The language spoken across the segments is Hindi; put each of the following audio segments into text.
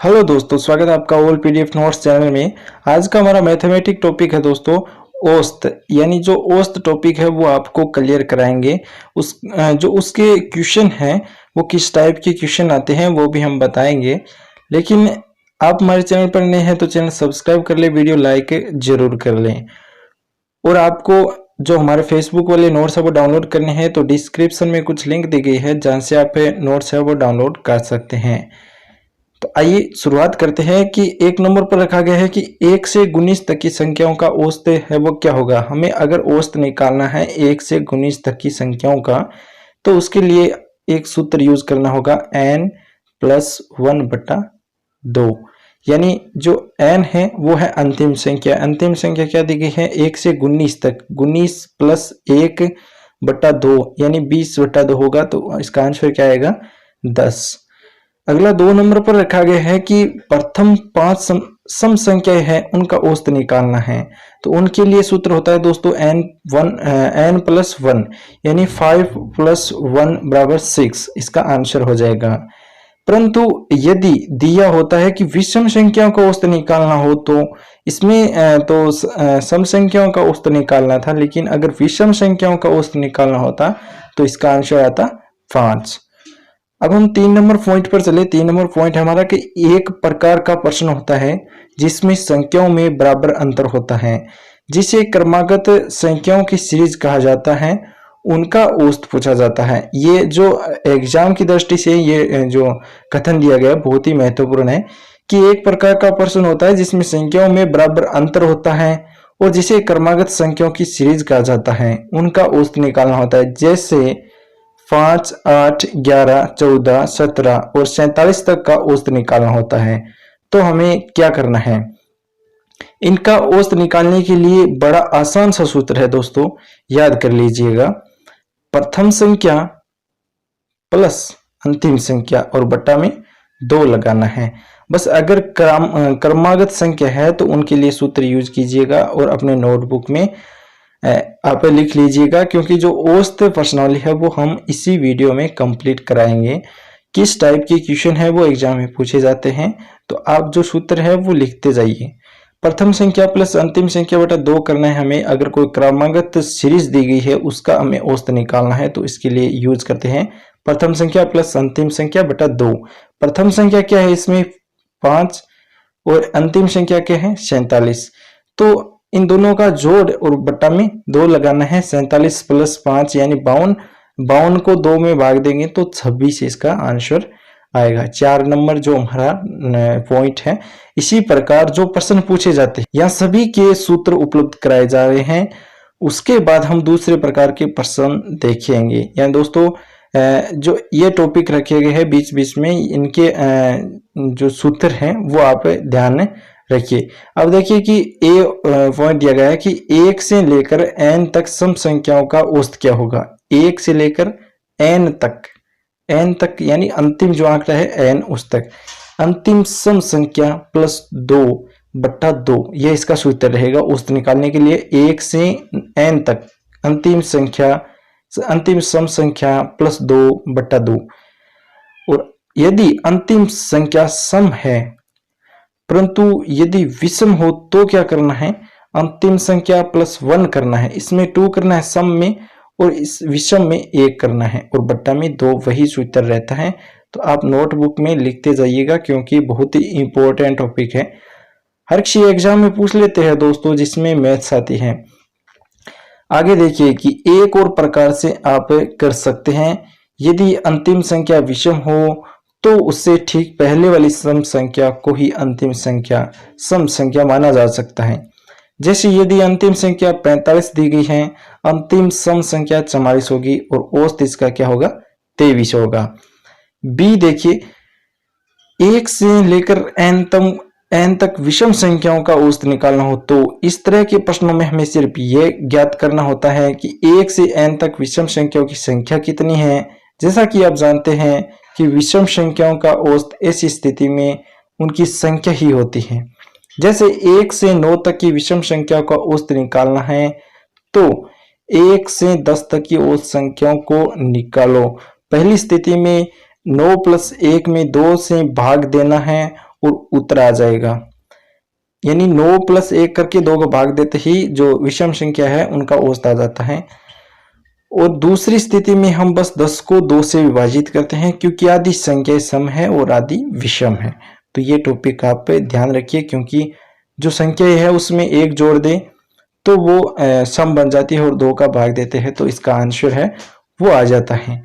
हेलो दोस्तों, स्वागत है आपका ओल पीडीएफ नोट्स चैनल में। आज का हमारा मैथमेटिक टॉपिक है दोस्तों औसत, यानी जो औसत टॉपिक है वो आपको क्लियर कराएंगे। जो उसके क्वेश्चन हैं वो किस टाइप के क्वेश्चन आते हैं वो भी हम बताएंगे। लेकिन आप हमारे चैनल पर नए हैं तो चैनल सब्सक्राइब कर ले, वीडियो लाइक जरूर कर लें। और आपको जो हमारे फेसबुक वाले नोट्स है वो डाउनलोड करने हैं तो डिस्क्रिप्शन में कुछ लिंक दी गई है जहाँ से आप नोट्स है वो डाउनलोड कर सकते हैं। तो आइए शुरुआत करते हैं कि एक नंबर पर रखा गया है कि 1 से 19 तक की संख्याओं का औसत है वो क्या होगा। हमें अगर औसत निकालना है 1 से 19 तक की संख्याओं का, तो उसके लिए एक सूत्र यूज करना होगा n प्लस 1/2। यानी जो n है वो है अंतिम संख्या। अंतिम संख्या क्या दी गई है 1 से 19 तक, 19 प्लस 1/2 यानी 20/2 होगा। तो इसका आंसर क्या आएगा 10। अगला 2 नंबर पर रखा गया है कि प्रथम 5 सम संख्याएं हैं उनका औसत निकालना है। तो उनके लिए सूत्र होता है दोस्तों n प्लस 1 यानी 5 प्लस 1 बराबर 6। इसका आंसर हो जाएगा। परंतु यदि दिया होता है कि विषम संख्याओं का औसत निकालना हो तो इसमें सम संख्याओं का औसत निकालना था, लेकिन अगर विषम संख्याओं का औसत निकालना होता तो इसका आंसर आता 5। अब हम 3 नंबर पॉइंट पर चले। 3 नंबर पॉइंट हमारा कि एक प्रकार का प्रश्न होता है जिसमें संख्याओं में बराबर अंतर होता है, जिसे क्रमागत संख्याओं की सीरीज कहा जाता है, उनका औसत पूछा जाता है। ये जो एग्जाम की दृष्टि से ये जो कथन दिया गया बहुत ही महत्वपूर्ण है कि एक प्रकार का प्रश्न होता है जिसमें संख्याओं में बराबर अंतर होता है और जिसे क्रमागत संख्याओं की सीरीज कहा जाता है, उनका औसत निकालना होता है। जैसे 5, 8, 11, 14, 17 और 47 तक का औसत निकालना होता है। तो हमें क्या करना है, इनका औसत निकालने के लिए बड़ा आसान सा सूत्र है दोस्तों, याद कर लीजिएगा। प्रथम संख्या प्लस अंतिम संख्या और बट्टा में 2 लगाना है। बस अगर क्रमागत संख्या है तो उनके लिए सूत्र यूज कीजिएगा और अपने नोटबुक में आप लिख लीजिएगा, क्योंकि जो औसत प्रश्नावली है वो हम इसी वीडियो में कंप्लीट कराएंगे। किस टाइप के क्वेश्चन है वो एग्जाम में पूछे जाते हैं, तो आप जो सूत्र है वो लिखते जाइए। प्रथम संख्या प्लस अंतिम संख्या बटा 2 करना है हमें। अगर कोई क्रमागत सीरीज दी गई है उसका हमें औसत निकालना है तो इसके लिए यूज करते हैं प्रथम संख्या प्लस अंतिम संख्या बटा 2। प्रथम संख्या क्या है इसमें 5 और अंतिम संख्या क्या है 47। तो इन दोनों का जोड़ और बट्टा में 2 लगाना है। 47 प्लस 5 यानी 52। 52 को 2 में भाग देंगे तो 26 इसका आंसर आएगा। 4 नंबर जो हमारा पॉइंट है। इसी प्रकार जो प्रश्न पूछे जाते हैं यहाँ सभी के सूत्र उपलब्ध कराए जा रहे हैं। उसके बाद हम दूसरे प्रकार के प्रश्न देखेंगे। यानी दोस्तों जो ये टॉपिक रखे गए हैं बीच बीच में, इनके जो सूत्र हैं वो आप ध्यान रखिए। अब देखिए कि ए पॉइंट दिया गया है कि 1 से लेकर n तक सम संख्याओं का औसत क्या होगा। 1 से लेकर n तक यानी अंतिम जो आंकड़ा है n उस तक, अंतिम सम संख्या प्लस 2/2 यह इसका सूत्र रहेगा औसत निकालने के लिए। 1 से n तक अंतिम सम संख्या प्लस 2/2। और यदि अंतिम संख्या सम है परंतु यदि विषम हो तो क्या करना है, अंतिम संख्या प्लस 1 करना है, इसमें 2 करना है सम में और इस विषम में 1 करना है और बट्टा में 2, वही सूत्र रहता है। तो आप नोटबुक में लिखते जाइएगा क्योंकि बहुत ही इंपॉर्टेंट टॉपिक है। हर किसी एग्जाम में पूछ लेते हैं दोस्तों जिसमें मैथ्स आती है। आगे देखिए कि एक और प्रकार से आप कर सकते हैं। यदि अंतिम संख्या विषम हो तो उससे ठीक पहले वाली सम संख्या को ही अंतिम संख्या सम संख्या माना जा सकता है। जैसे यदि अंतिम संख्या 45 दी गई है, अंतिम सम संख्या 44 होगी और औसत इसका क्या होगा 23 होगा। बी देखिए 1 से लेकर n तक विषम संख्याओं का औसत निकालना हो तो इस तरह के प्रश्नों में हमें सिर्फ ये ज्ञात करना होता है कि 1 से n तक विषम संख्याओं की संख्या कितनी है। जैसा कि आप जानते हैं कि विषम संख्याओं का औसत ऐसी स्थिति में उनकी संख्या ही होती है। जैसे 1 से 9 तक की विषम संख्याओं का औसत निकालना है तो 1 से 10 तक की औसत संख्याओं को निकालो। पहली स्थिति में 9 + 1 में 2 से भाग देना है और उत्तर आ जाएगा। यानी 9 प्लस 1 करके 2 को भाग देते ही जो विषम संख्या है उनका औसत आ जाता है। और दूसरी स्थिति में हम बस 10 को 2 से विभाजित करते हैं क्योंकि आधी संख्याएं सम है और आधी विषम है। तो ये टॉपिक आप ध्यान रखिए, क्योंकि जो संख्या है उसमें 1 जोड़ दें तो वो सम बन जाती है और 2 का भाग देते हैं तो इसका आंसर है वो आ जाता है।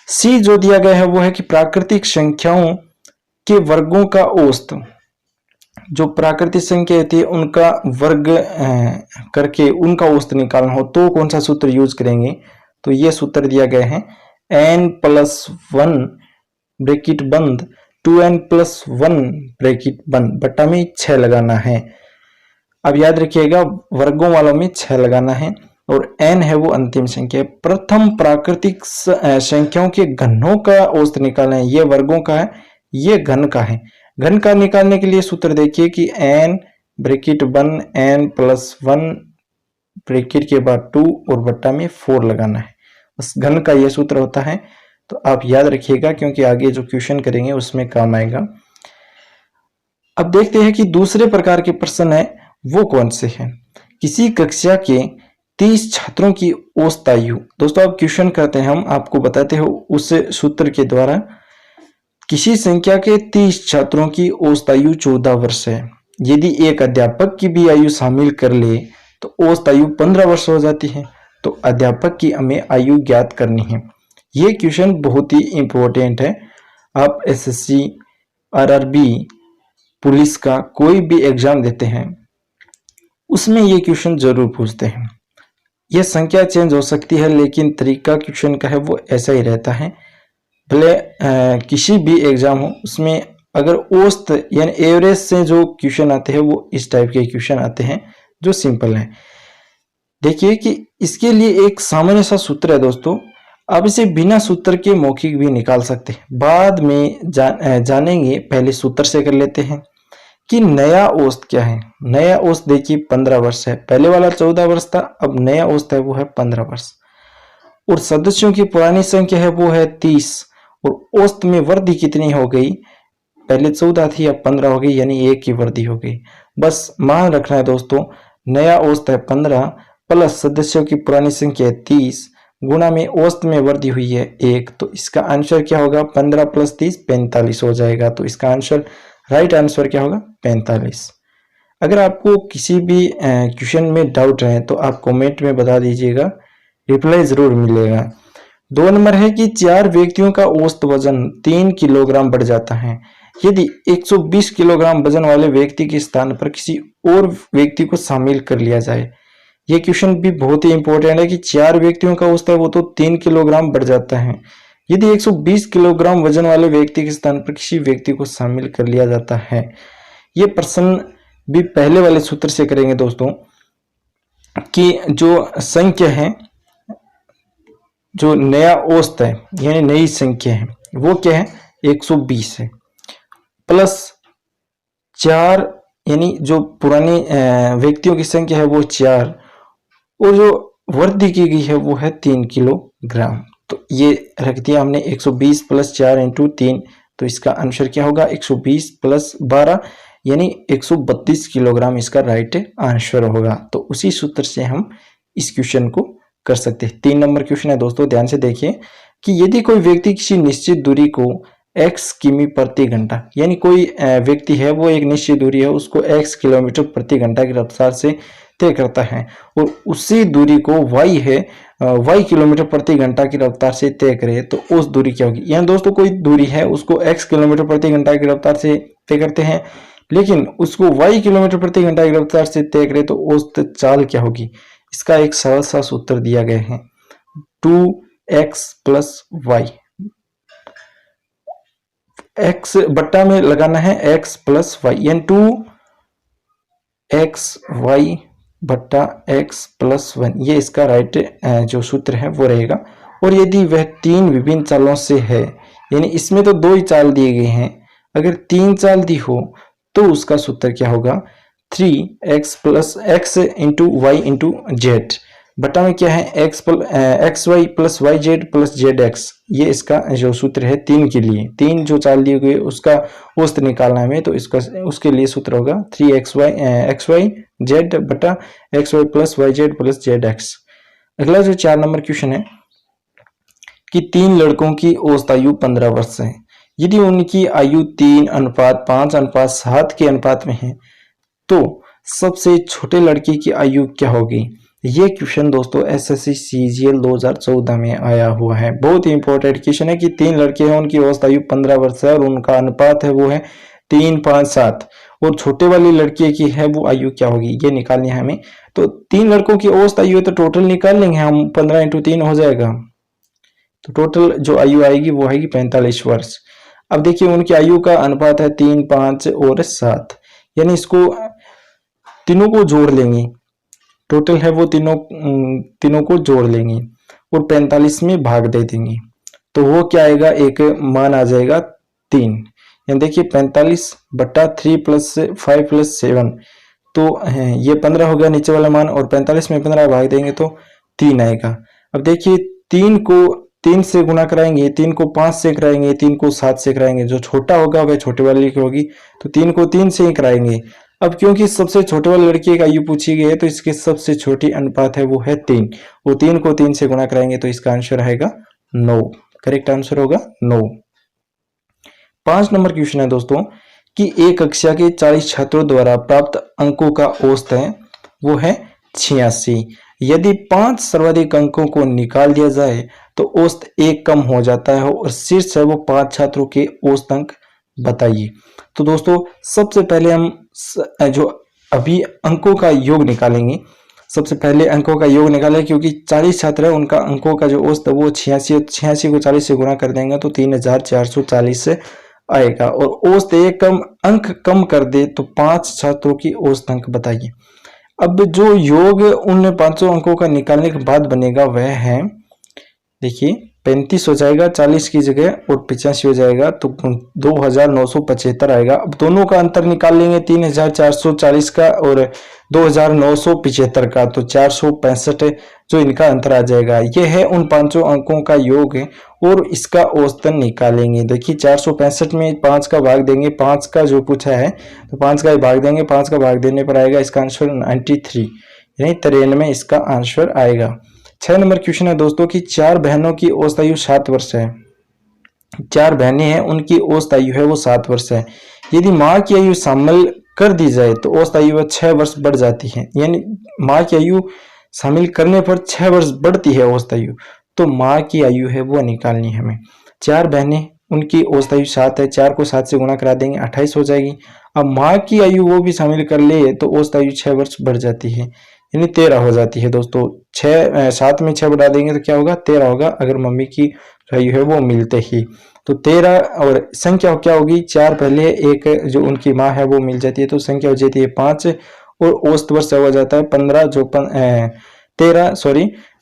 सी जो दिया गया है वो है कि प्राकृतिक संख्याओं के वर्गों का औसत, जो प्राकृतिक संख्या होती है उनका वर्ग करके उनका औसत निकालना हो तो कौन सा सूत्र यूज करेंगे। तो ये सूत्र दिया गया है n+1 ब्रैकेट बंद 2n+1 ब्रैकेट बंद बटा में 6 लगाना है। अब याद रखिएगा वर्गों वालों में 6 लगाना है और n है वो अंतिम संख्या है। प्रथम प्राकृतिक संख्याओं के घनों का औसत निकालना है। ये वर्गों का है, ये घन का है। घन का निकालने के लिए सूत्र देखिए कि n ब्रैकेट बन n+1 ब्रैकेट के बाद 2 और बट्टा में 4 लगाना है। बस घन का यह सूत्र होता है। तो आप याद रखिएगा क्योंकि आगे जो क्वेश्चन करेंगे उसमें काम आएगा। अब देखते हैं कि दूसरे प्रकार के प्रश्न है वो कौन से हैं। किसी कक्षा के 30 छात्रों की औसत आयु, दोस्तों आप क्वेश्चन करते हैं, हम आपको बताते हैं उस सूत्र के द्वारा। किसी संख्या के 30 छात्रों की औसत आयु 14 वर्ष है। यदि एक अध्यापक की भी आयु शामिल कर ले तो औसत आयु 15 वर्ष हो जाती है। तो अध्यापक की हमें आयु ज्ञात करनी है। ये क्वेश्चन बहुत ही इंपॉर्टेंट है। आप एसएससी, आरआरबी, पुलिस का कोई भी एग्जाम देते हैं उसमें ये क्वेश्चन जरूर पूछते हैं। यह संख्या चेंज हो सकती है लेकिन तरीका क्वेश्चन का है वो ऐसा ही रहता है। भले किसी भी एग्जाम हो उसमें अगर औसत यानी एवरेज से जो क्वेश्चन आते हैं वो इस टाइप के क्वेश्चन आते हैं जो सिंपल है। देखिए कि इसके लिए एक सामान्य सा सूत्र है दोस्तों। आप इसे बिना सूत्र के मौखिक भी निकाल सकते हैं, बाद में जानेंगे। पहले सूत्र से कर लेते हैं कि नया औसत क्या है। नया औसत देखिए 15 वर्ष है। पहले वाला 14 वर्ष था, अब नया औसत है वो है 15 वर्ष। और सदस्यों की पुरानी संख्या है वो है 30 और औसत में वृद्धि कितनी हो गई, पहले 14 थी अब 15 हो गई, यानी 1 की वृद्धि हो गई। बस मान रखना है दोस्तों, नया औसत है 15 प्लस सदस्यों की पुरानी संख्या है 30 गुणा में औसत में वृद्धि हुई है 1। तो इसका आंसर क्या होगा, 15 + 30 45 हो जाएगा। तो इसका आंसर राइट आंसर क्या होगा, 45। अगर आपको किसी भी क्वेश्चन में डाउट है तो आप कमेंट में बता दीजिएगा, रिप्लाई जरूर मिलेगा। 2 नंबर है कि 4 व्यक्तियों का औसत वजन 3 किलोग्राम बढ़ जाता है यदि 120 किलोग्राम वजन वाले व्यक्ति के स्थान पर किसी और व्यक्ति को शामिल कर लिया जाए। यह क्वेश्चन भी बहुत ही इंपॉर्टेंट है कि 4 व्यक्तियों का औसत है वो तो 3 किलोग्राम बढ़ जाता है यदि 120 किलोग्राम वजन वाले व्यक्ति के स्थान पर किसी व्यक्ति को शामिल कर लिया जाता है। ये प्रश्न भी पहले वाले सूत्र से करेंगे दोस्तों कि जो संख्या है, जो नया औसत है यानी नई संख्या है वो क्या है 120 है प्लस 4 यानी जो पुरानी व्यक्तियों की संख्या है वो 4 और जो वृद्धि की गई है वो है 3 किलोग्राम। तो ये रख दिया हमने 120 + 4 × 3। तो इसका आंसर क्या होगा 120 + 12 यानी 132 किलोग्राम इसका राइट आंसर होगा। तो उसी सूत्र से हम इस क्वेश्चन को कर सकते हैं। 3 नंबर क्वेश्चन है दोस्तों, ध्यान से देखिए कि यदि कोई व्यक्ति किसी निश्चित दूरी को x किमी प्रति घंटा, यानी कोई व्यक्ति है वो एक निश्चित दूरी है उसको x किलोमीटर प्रति घंटा की रफ्तार से तय करता है और उसी दूरी को y है y किलोमीटर प्रति घंटा की रफ्तार से तय करे तो उस दूरी क्या होगी। यानी दोस्तों कोई दूरी है उसको x किलोमीटर प्रति घंटा की रफ्तार से तय करते हैं लेकिन उसको y किलोमीटर प्रति घंटा की रफ्तार से तय करे तो औसत चाल क्या होगी। इसका एक सरल सा सूत्र दिया गया है 2x + y। x बट्टा में लगाना है x + y यानी 2xy बट्टा x + 1, ये इसका राइट जो सूत्र है वो रहेगा। और यदि वह 3 विभिन्न चालों से है, यानी इसमें तो 2 ही चाल दिए गए हैं, अगर 3 चाल दी हो तो उसका सूत्र क्या होगा 3x + x × y × z। बटा में क्या है X Y plus Y Z plus Z X, ये इसका जो सूत्र है 3 के लिए, 3 जो चाल दिए गए उसका औसत निकालना है हमें, तो इसका उसके लिए सूत्र होगा 3xy जेड बटा X Y plus Y Z plus Z X. अगला जो 4 नंबर क्वेश्चन है कि 3 लड़कों की औसत आयु 15 वर्ष है, यदि उनकी आयु 3:5:7 के अनुपात में है तो सबसे छोटे लड़के की आयु क्या होगी। ये क्वेश्चन दोस्तों एसएससी सीजीएल 2014 में आया हुआ है। बहुत ही इंपॉर्टेंट क्वेश्चन है कि 3 लड़के हैं, उनकी औसत आयु 15 वर्ष है और उनका अनुपात है वो है 3:5:7, और छोटे वाली लड़के की है वो आयु क्या होगी, ये निकालनी है हमें। तो 3 लड़कों की औसत आयु है तो टोटल निकाल लेंगे हम, 15 × 3 हो जाएगा, तो टोटल जो आयु आएगी वो आएगी 45 वर्ष। अब देखिए उनकी आयु का अनुपात है 3, 5 और 7, यानी इसको तीनों को जोड़ लेंगे, टोटल है वो तीनों को जोड़ लेंगे और 45 में भाग दे देंगे, तो वो क्या आएगा, एक मान आ जाएगा 3। यानी देखिए 45 बटा 3 + 5 + 7, तो ये 15 हो गया नीचे वाला मान, और 45 में 15 भाग देंगे तो 3 आएगा। अब देखिए 3 को 3 से गुना कराएंगे, 3 को 5 से कराएंगे, 3 को 7 से कराएंगे, जो छोटा होगा वह छोटे वाले की होगी, तो 3 को 3 से ही कराएंगे। अब क्योंकि सबसे छोटे वाले लड़के का आयु पूछी गई है तो इसके सबसे छोटी अनुपात है वो है 3, वो 3 को 3 से गुणा कराएंगे तो इसका आंसर आएगा 9, करेक्ट आंसर होगा 9। 5 नंबर क्वेश्चन है दोस्तों कि एक कक्षा के 40 छात्रों द्वारा प्राप्त अंकों का औसत है वो है 86, यदि 5 सर्वाधिक अंकों को निकाल दिया जाए तो औसत 1 कम हो जाता है और शीर्ष है वो 5 छात्रों के औसत अंक बताइए। तो दोस्तों सबसे पहले हम जो अभी अंकों का योग निकालेंगे, सबसे पहले अंकों का योग निकालें, क्योंकि 40 छात्र है उनका अंकों का जो औसत है वो 86 को 40 से गुणा कर देंगे तो 3440 से आएगा, और औसत 1 अंक कम कर दे तो 5 छात्रों की औसत अंक बताइए। अब जो योग उन 5 अंकों का निकालने के बाद बनेगा वह है, देखिए 35 हो जाएगा 40 की जगह और 85 हो जाएगा तो 2975 आएगा। अब दोनों का अंतर निकाल लेंगे, 3440 का और 2975 का, तो 465 जो इनका अंतर आ जाएगा। ये है उन 5 अंकों का योग है और इसका औसतन निकालेंगे। देखिए 465 में 5 का भाग देंगे, 5 का जो पूछा है तो 5 का भाग देंगे, 5 का भाग देने पर आएगा इसका आंसर 93, यानी 93 इसका आंसर आएगा। 6 नंबर क्वेश्चन है दोस्तों कि 4 बहनों की औसत आयु 7 वर्ष है, 4 बहनें हैं उनकी औसत आयु है वो 7 वर्ष है, यदि माँ की आयु शामिल कर दी जाए तो औसत आयु 6 वर्ष बढ़ जाती है, यानी माँ की आयु शामिल करने पर 6 वर्ष बढ़ती है औसत आयु, तो माँ की आयु है वो निकालनी है हमें। 4 बहनें उनकी औसत आयु 7 है, 4 को 7 से गुणा करा देंगे 28 हो जाएगी। अब माँ की आयु वो भी शामिल कर ले तो औसत आयु 6 वर्ष बढ़ जाती है, यानी 13 हो जाती है दोस्तों। 7 में 6 बढ़ा देंगे तो क्या होगा 13 होगा, अगर मम्मी की आयु है वो मिलते ही, तो 13 और संख्या क्या होगी 4 पहले, एक जो उनकी माँ है वो मिल जाती है तो संख्या हो जाती है 5 और औसत वर्ष हो जाता है 15, जो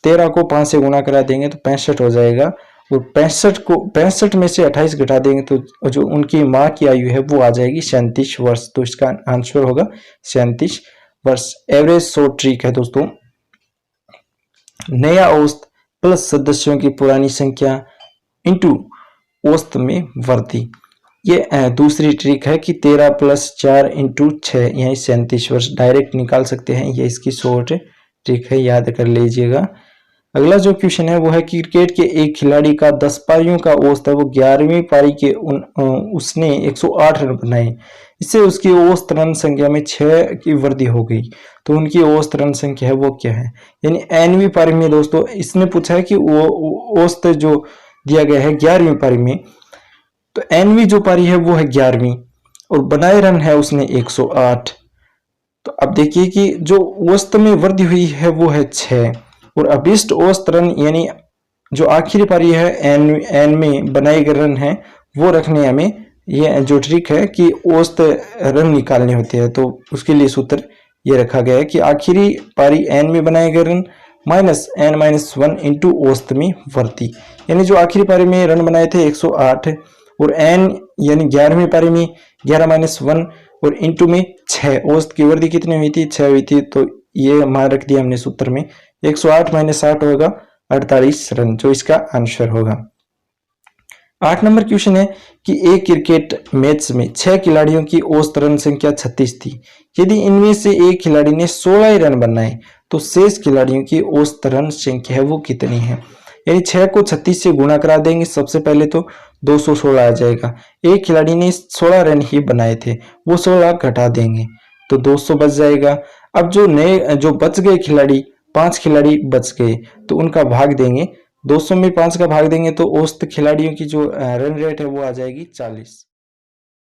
13 को 5 से गुणा करा देंगे तो 65 हो जाएगा, और 65 में से 28 घटा देंगे तो जो उनकी माँ की आयु है वो आ जाएगी 37 वर्ष, तो इसका आंसर होगा 37 वर्ष। एवरेज शॉर्ट ट्रिक है दोस्तों, नया औसत प्लस सदस्यों की पुरानी संख्या इंटू औसत में वृद्धि, ये दूसरी ट्रिक है कि 13 + 4 × 6 यानी 37 वर्ष डायरेक्ट निकाल सकते हैं, ये इसकी शॉर्ट ट्रिक है, याद कर लीजिएगा। अगला जो क्वेश्चन है वो है कि क्रिकेट के एक खिलाड़ी का 10 पारियों का औसत है वो 11वीं पारी के उसने 108 रन बनाए, इससे उसकी औसत रन संख्या में 6 की वृद्धि हो गई, तो उनकी औसत रन संख्या है वो क्या है। यानी 9वीं पारी में दोस्तों इसने पूछा है कि वो औसत जो दिया गया है 11वीं पारी में, तो 9वीं जो पारी है वो है 11वीं और बनाए रन है उसने 108, तो अब देखिए कि जो औसत में वृद्धि हुई है वो है 6, और अभिष्ट औसत रन यानी जो आखिरी पारी है एन में बनाए गए रन है वो रखने हमें, ये जो ट्रिक है कि औसत रन निकालने होते हैं, तो उसके लिए सूत्र ये रखा गया है कि आखिरी पारी एन में बनाए गए रन -n-1 इंटू औसत में वृद्धि, यानी जो आखिरी पारी में रन बनाए थे 108 और एन यानी 11वीं पारी में 11-1 और इंटू में 6, औसत की वृद्धि कितनी हुई थी 6 हुई थी, तो ये मान रख दिया हमने सूत्र में, 108 माइनस 60 होगा 48 रन, जो इसका आंसर होगा। 8 नंबर क्वेश्चन है कि एक क्रिकेट मैच में 6 खिलाड़ियों की औसत रन संख्या 36 थी। यदि इनमें से एक खिलाड़ी ने 16 ही रन बनाए तो शेष खिलाड़ियों की औसत रन संख्या है वो कितनी है। यानी 6 को 36 से गुणा करा देंगे, सबसे पहले तो 216 आ जाएगा। एक खिलाड़ी ने 16 रन ही बनाए थे, वो 16 घटा देंगे तो 200 बच जाएगा। अब जो बच गए खिलाड़ी, 5 खिलाड़ी बच गए तो उनका भाग देंगे, 200 में 5 का भाग देंगे तो औसत खिलाड़ियों की जो रन रेट है वो आ जाएगी 40।